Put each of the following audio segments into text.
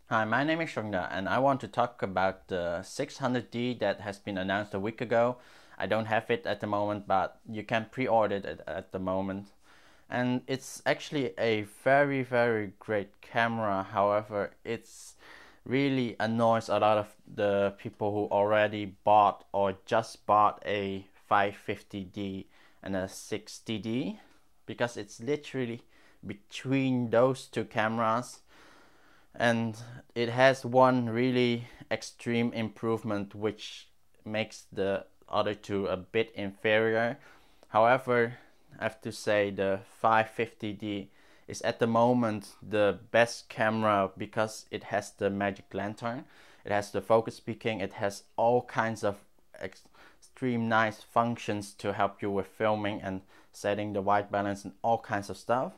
Hi, my name is Chung Dha, and I want to talk about the 600D that has been announced a week ago. I don't have it at the moment, but you can pre-order it at the moment. And it's actually a very great camera. However, it's really annoys a lot of the people who already bought or just bought a 550D and a 60D, because it's literally between those two cameras, and it has one really extreme improvement which makes the other two a bit inferior. However, I have to say the 550D is at the moment the best camera because it has the magic lantern, it has the focus peaking, it has all kinds of extreme nice functions to help you with filming and setting the white balance and all kinds of stuff.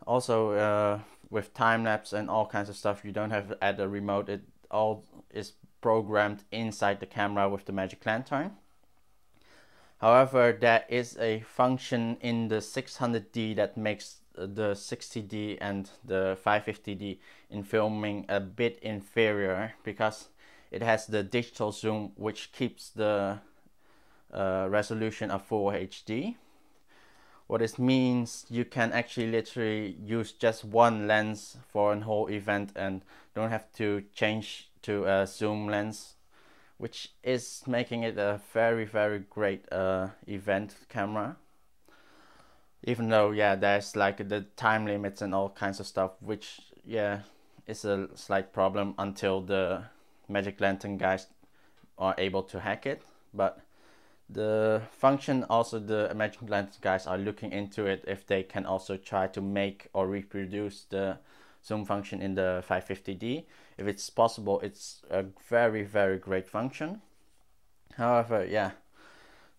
Also, with time lapse and all kinds of stuff, you don't have to add a remote. It all is programmed inside the camera with the magic lantern. However, there is a function in the 600D that makes the 60D and the 550D in filming a bit inferior, because it has the digital zoom which keeps the resolution of full HD. What this means, you can actually literally use just one lens for a whole event and don't have to change to a zoom lens, which is making it a very great event camera. Even though, yeah, there's like the time limits and all kinds of stuff, which, yeah, is a slight problem until the magic lantern guys are able to hack it. But the function, also the magic lantern guys are looking into it if they can also try to make or reproduce the zoom function in the 550D. If it's possible, it's a very great function. However, yeah,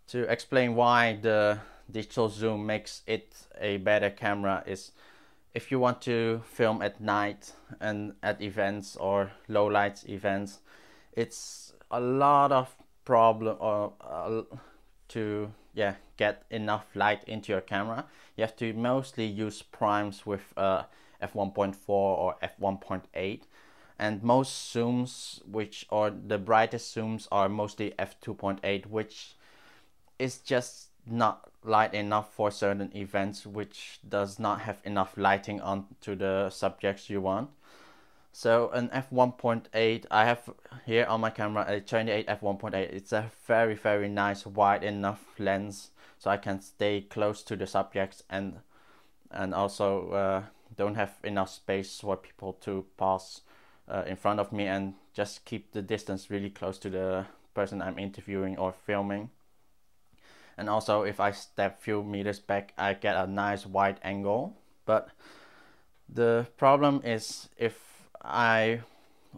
to explain why the digital zoom makes it a better camera is, if you want to film at night and at events or low light events, it's a lot of problem or to get enough light into your camera. You have to mostly use primes with f1.4 or f1.8, and most zooms, which are the brightest zooms, are mostly f2.8, which is just not light enough for certain events, which does not have enough lighting onto the subjects you want. So an f1.8, I have here on my camera a 28 f1.8. It's a very nice wide enough lens, so I can stay close to the subjects and also don't have enough space for people to pass in front of me, and just keep the distance really close to the person I'm interviewing or filming. And also, if I step few meters back, I get a nice wide angle. But the problem is, if I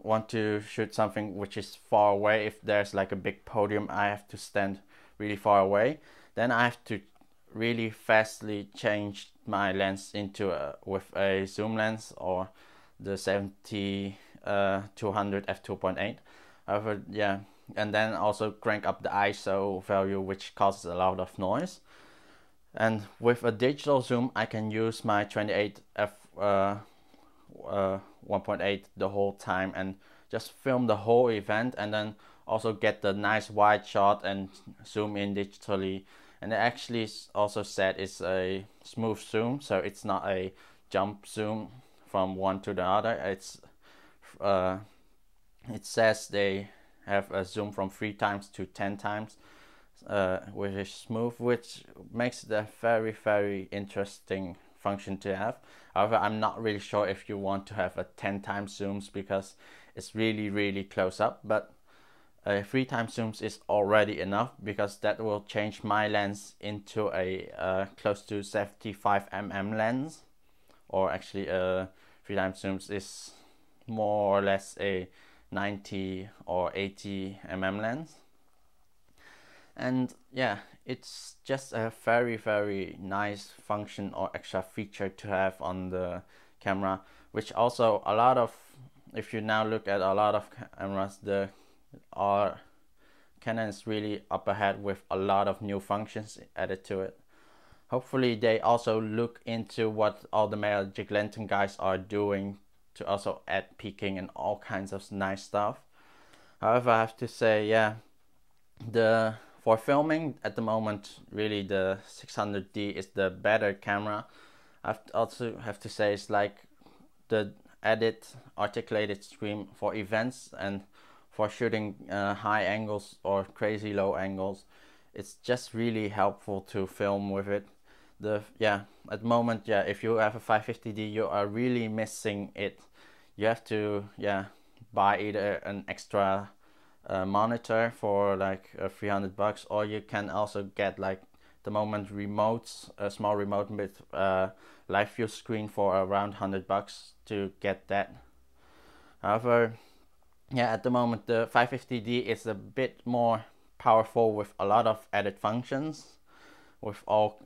want to shoot something which is far away, if there's like a big podium, I have to stand really far away, then I have to really fastly change my lens into with a zoom lens or the 70 200 f2.8. However, yeah, and then also crank up the ISO value, which causes a lot of noise. And with a digital zoom, I can use my 28 f 1.8 the whole time and just film the whole event, and then also get the nice wide shot and zoom in digitally. And it actually also said it's a smooth zoom, so it's not a jump zoom from one to the other. It says they have a zoom from 3 times to 10 times, which is smooth, which makes it a very interesting function to have. However, I'm not really sure if you want to have a 10 times zooms, because it's really close up. But 3 times zooms is already enough, because that will change my lens into a close to 75 mm lens, or actually 3 times zooms is more or less a 90 or 80 mm lens. And yeah, it's just a very nice function or extra feature to have on the camera, which also a lot of, if you now look at a lot of cameras, the Canon is really up ahead with a lot of new functions added to it. Hopefully they also look into what all the magic lantern guys are doing to also add peaking and all kinds of nice stuff. However, I have to say, yeah, for filming at the moment, really the 600D is the better camera. I also have to say it's like the added articulated screen for events and for shooting high angles or crazy low angles. It's just really helpful to film with it. At the moment, yeah, if you have a 550D, you are really missing it. You have to buy either an extra monitor for like $300, or you can also get like the moment remotes, a small remote with live view screen for around $100 to get that. However, yeah, at the moment the 550D is a bit more powerful with a lot of added functions, with all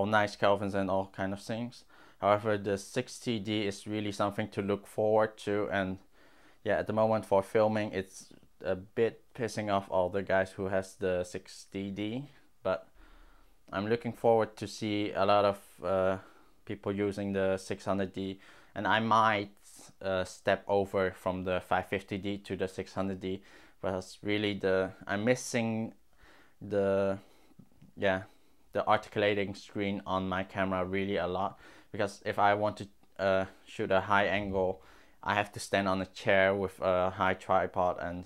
nice Kelvins and all kind of things. However, the 60D is really something to look forward to, and yeah, at the moment for filming it's a bit pissing off all the guys who has the 60D, but I'm looking forward to see a lot of people using the 600D, and I might step over from the 550D to the 600D, because really I'm missing the articulating screen on my camera really a lot, because if I want to shoot a high angle, I have to stand on a chair with a high tripod and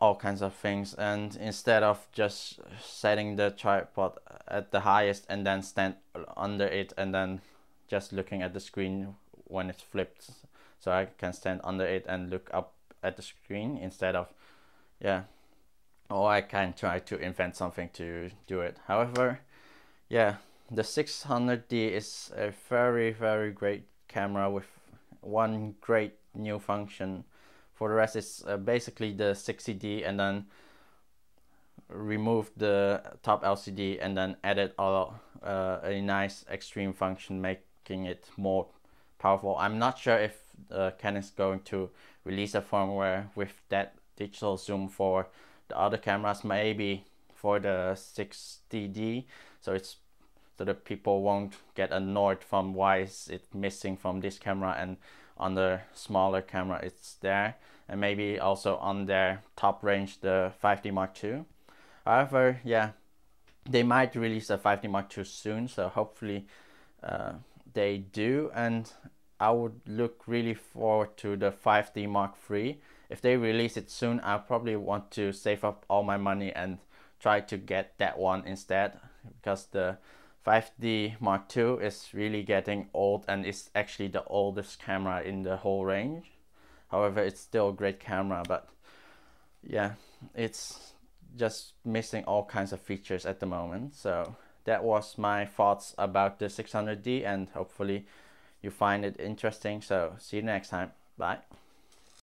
all kinds of things, and instead of just setting the tripod at the highest and then stand under it and then just looking at the screen when it's flipped, so I can stand under it and look up at the screen instead of or I can try to invent something to do it. However, yeah, the 600D is a very, very great camera with one great new function. For the rest, it's basically the 60D and then removed the top LCD and then added a nice extreme function, making it more powerful. I'm not sure if Canon is going to release a firmware with that digital zoom for the other cameras, maybe for the 60D, so that people won't get annoyed from why is it missing from this camera and on the smaller camera it's there, and maybe also on their top range the 5D Mark II. However, yeah, they might release a 5D Mark II soon, so hopefully they do, and I would look really forward to the 5D Mark III. If they release it soon, I'll probably want to save up all my money and try to get that one instead, because the 5D Mark II is really getting old and it's actually the oldest camera in the whole range. However, it's still a great camera, but yeah, it's just missing all kinds of features at the moment. So that was my thoughts about the 600D, and hopefully you find it interesting. So see you next time. Bye.